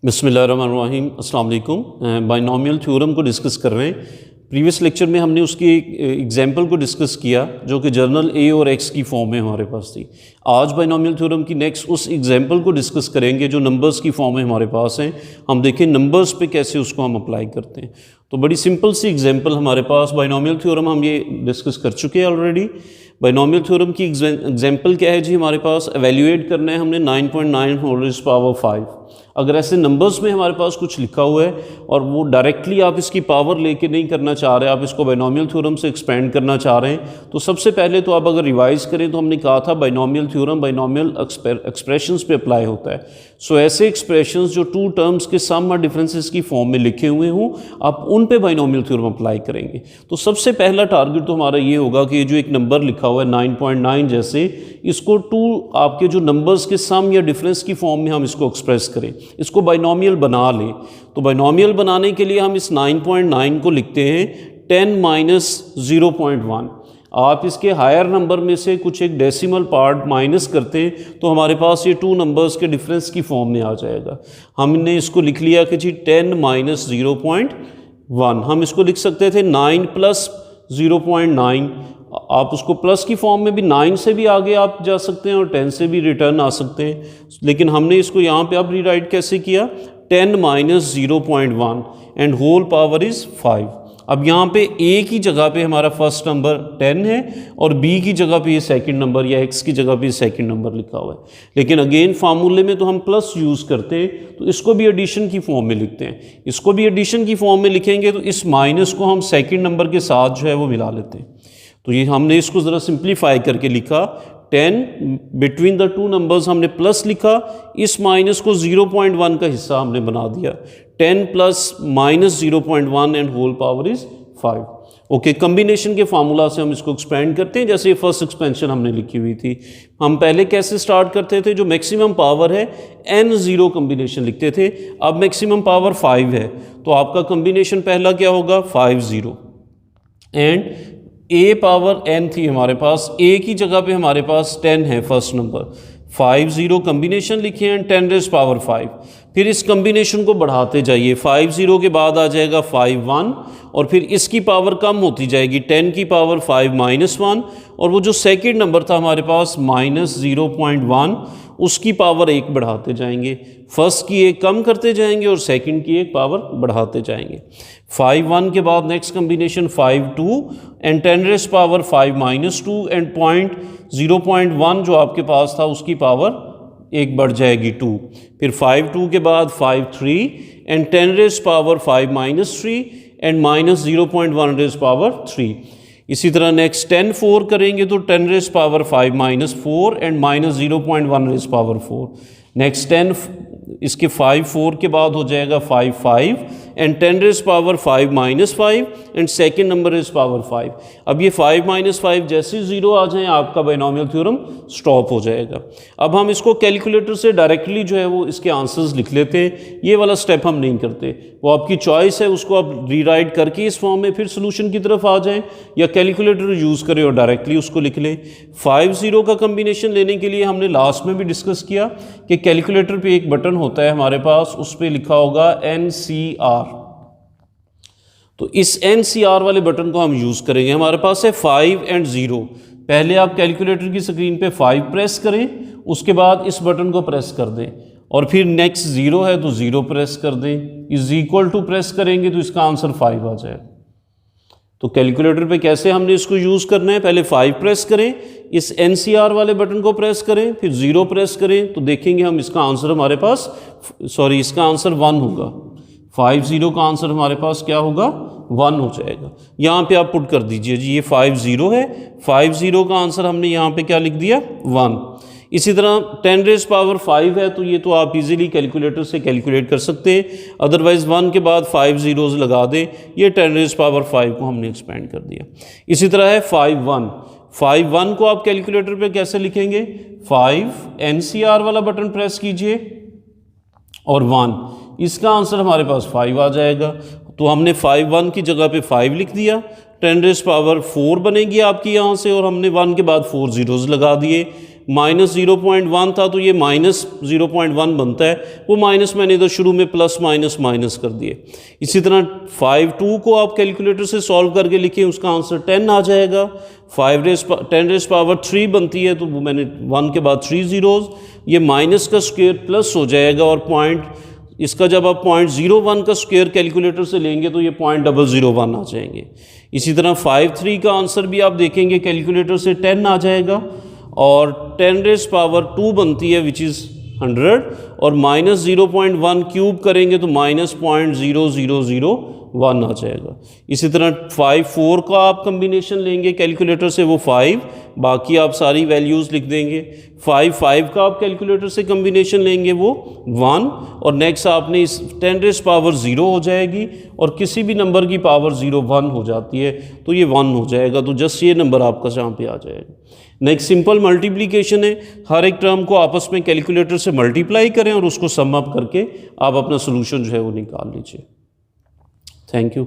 बिस्मिल्लाहिर्रहमानिर्रहीम अस्सलाम वालेकुम। बाइनोमियल थ्योरम को डिस्कस कर रहे हैं। प्रीवियस लेक्चर में हमने उसकी एक एग्जांपल को डिस्कस किया जो कि जर्नल ए और एक्स की फॉर्म में हमारे पास थी। आज बाइनोमियल थ्योरम की नेक्स्ट उस एग्जांपल को डिस्कस करेंगे जो नंबर्स की फॉर्म में हमारे पास हैं। हम देखें नंबर्स पे कैसे उसको हम अप्लाई करते हैं। तो बड़ी सिंपल सी एग्जांपल हमारे पास बाइनोमियल थ्योरम हम ये डिस्कस कर चुके हैं ऑलरेडी। बाइनोमियल थ्योरम की एग्जांपल क्या है जी, हमारे पास एवेल्यूएट करना है हमने 9.9 होल रेज़ पावर 5। अगर ऐसे नंबर्स में हमारे पास कुछ लिखा हुआ है और वो डायरेक्टली आप इसकी पावर लेके नहीं करना चाह रहे, आप इसको बाइनोमियल थ्योरम से एक्सपेंड करना चाह रहे हैं, तो सबसे पहले तो आप अगर रिवाइज करें तो हमने कहा था बाइनोमियल थ्योरम बाइनोमियल एक्सप्रेशंस पे अप्लाई होता है। सो ऐसे एक्सप्रेशंस जो टू टर्म्स के सम और डिफरेंसेस की फॉर्म में लिखे हुए हों, आप उन पे बाइनोमियल थ्योरम अप्लाई करेंगे। तो सबसे पहला टारगेट तो हमारा ये होगा कि जो एक नंबर लिखा हुआ है 9.9 जैसे, इसको टू आपके जो नंबर्स के सम या डिफरेंस की फॉर्म में हम इसको एक्सप्रेस करें, इसको बाइनोमियल बना लें। तो बाइनोमियल बनाने के लिए हम इस 9.9 को लिखते हैं 10 माइनस 0.1। आप इसके हायर नंबर में से कुछ एक डेसिमल पार्ट माइनस करते हैं तो हमारे पास ये टू नंबर्स के डिफरेंस की फॉर्म में आ जाएगा। हमने इसको लिख लिया कि जी 10 माइनस 0.1। हम इसको लिख सकते थे 9 प्लस 0.9। आप उसको प्लस की फॉर्म में भी 9 से भी आगे आप जा सकते हैं और 10 से भी रिटर्न आ सकते हैं, लेकिन हमने इसको यहाँ पे अब रीराइट कैसे किया, 10 minus 0.1 and whole power is 5। अब यहाँ पे ए की जगह पे हमारा फर्स्ट नंबर 10 है और बी की जगह पे ये सेकंड नंबर या एक्स की जगह पे सेकंड नंबर लिखा हुआ है। लेकिन अगेन फार्मूले में तो हम प्लस यूज़ करते हैं, तो इसको भी एडिशन की फॉर्म में लिखते हैं। इसको भी एडिशन की फॉर्म में लिखेंगे तो इस माइनस को हम सेकंड नंबर के साथ जो है वो मिला लेते हैं। तो ये हमने इसको ज़रा सिंप्लीफाई करके लिखा, 10 बिटवीन द टू नंबर्स हमने प्लस लिखा, इस माइनस को 0.1 का हिस्सा हमने बना दिया, 10 plus minus 0.1 and whole power is 5। Okay, combination के फार्मूला से हम इसको एक्सपेंड करते हैं। जैसे फर्स्ट एक्सपेंशन हमने लिखी हुई थी, हम पहले कैसे स्टार्ट करते थे, जो मैक्सिमम पावर है n0 कम्बिनेशन लिखते थे। अब मैक्सिमम पावर 5 है तो आपका कम्बिनेशन पहला क्या होगा, 50 एंड a पावर n थी हमारे पास, a की जगह पे हमारे पास 10 है फर्स्ट नंबर, 50 कम्बिनेशन लिखे हैं 10 रेज़ पावर 5। फिर इस कम्बिनेशन को बढ़ाते जाइए, 50 के बाद आ जाएगा 51 और फिर इसकी पावर कम होती जाएगी, 10 की पावर 5 माइनस 1 और वो जो सेकंड नंबर था हमारे पास माइनस 0.1, उसकी पावर 1 बढ़ाते जाएंगे। फर्स्ट की 1 कम करते जाएंगे और सेकंड की 1 पावर बढ़ाते जाएंगे। 51 के बाद next combination 52 and 10 rays power 5 minus 2 and 0.1 जो आपके पास था उसकी पावर 1 बढ़ जाएगी 2। फिर 52 के बाद 53 and 10 rays power 5 minus 3 and minus 0.1 rays power 3। इसी तरह नेक्स्ट 10 4 करेंगे तो 10 rays power 5 minus 4 and minus 0.1 rays power 4। Next 10 इसके 5 4 के बाद हो जाएगा 5 5 and 10 rays power 5 minus 5 and second number rays power 5। अब ये 5 माइनस 5 जैसे 0 आ जाएं आपका बाइनोमियल थ्योरम स्टॉप हो जाएगा। अब हम इसको कैलकुलेटर से डायरेक्टली जो है वो इसके आंसर्स लिख लेते हैं। ये वाला स्टेप हम नहीं करते, वो आपकी चॉइस है, उसको आप रीराइट करके इस फॉर्म में फिर सोल्यूशन की तरफ आ जाएं या कैलकुलेटर यूज़ करें और डायरेक्टली उसको लिख लें। 50 का कम्बिनेशन लेने के लिए हमने लास्ट में भी डिस्कस किया कि कैलकुलेटर पे एक बटन होता है हमारे पास, उस पर लिखा होगा NCR। तो इस NCR वाले बटन को हम यूज़ करेंगे। हमारे पास है 5 एंड 0। पहले आप कैलकुलेटर की स्क्रीन पे 5 प्रेस करें, उसके बाद इस बटन को प्रेस कर दें और फिर नेक्स्ट 0 है तो 0 प्रेस कर दें, इज इक्वल टू प्रेस करेंगे तो इसका आंसर 5 आ जाएगा। तो कैलकुलेटर पे कैसे हमने इसको यूज़ करना है, पहले 5 प्रेस करें, इस NCR वाले बटन को प्रेस करें, फिर 0 प्रेस करें तो देखेंगे हम इसका आंसर हमारे पास इसका आंसर 1 होगा। 50 का आंसर हमारे पास क्या होगा, 1 हो जाएगा। यहाँ पे आप पुट कर दीजिए जी, ये 50 है, 50 का आंसर हमने यहाँ पे क्या लिख दिया, 1। इसी तरह 10 रेज़ पावर 5 है तो ये तो आप इजीली कैलकुलेटर से कैलकुलेट कर सकते हैं, अदरवाइज़ 1 के बाद 5 zeros लगा दें, ये 10 रेज़ पावर 5 को हमने एक्सपेंड कर दिया। इसी तरह है 51 को आप कैलकुलेटर पे कैसे लिखेंगे, 5 NCR वाला बटन प्रेस कीजिए और 1, इसका आंसर हमारे पास 5 आ जाएगा। तो हमने 51 की जगह पे 5 लिख दिया, 10 रेज़ पावर 4 बनेगी आपकी यहाँ से और हमने 1 के बाद 4 zeros लगा दिए। -0.1 था तो ये -0.1 बनता है, वो माइनस मैंने इधर शुरू में प्लस माइनस माइनस कर दिए। इसी तरह 5/2 को आप कैलकुलेटर से सॉल्व करके लिखें, उसका आंसर 10 आ जाएगा। 10⁻³ बनती है तो वो मैंने 1 के बाद 3 ज़ीरोज़, ये माइनस का स्क्वायर प्लस हो जाएगा और पॉइंट इसका जब आप 0.01 का स्क्वायर कैलकुलेटर से लेंगे तो ये 0.001 आ जाएंगे। इसी तरह 5/3 का आंसर भी आप देखेंगे कैलकुलेटर से 10 आ जाएगा और 10⁻² बनती है विच इज़ 100 और -0.1 क्यूब करेंगे तो -0.0001 आ जाएगा। इसी तरह 5/4 का आप कम्बिनेशन लेंगे कैलकुलेटर से, वो 5, बाकी आप सारी वैल्यूज़ लिख देंगे। 5/5 का आप कैलकुलेटर से कम्बिनेशन लेंगे वो 1 और नेक्स्ट आपने इस 10⁻0 हो जाएगी और किसी भी नंबर की पावर 0 1 हो जाती है तो ये 1 हो जाएगा, तो जस्ट ये नंबर आपका जहाँ पे आ जाएगा। नेक्स्ट सिंपल मल्टीप्लिकेशन है, हर एक टर्म को आपस में कैलकुलेटर से मल्टीप्लाई करें और उसको सम अप करके आप अपना सोल्यूशन जो है वो निकाल लीजिए। Thank you.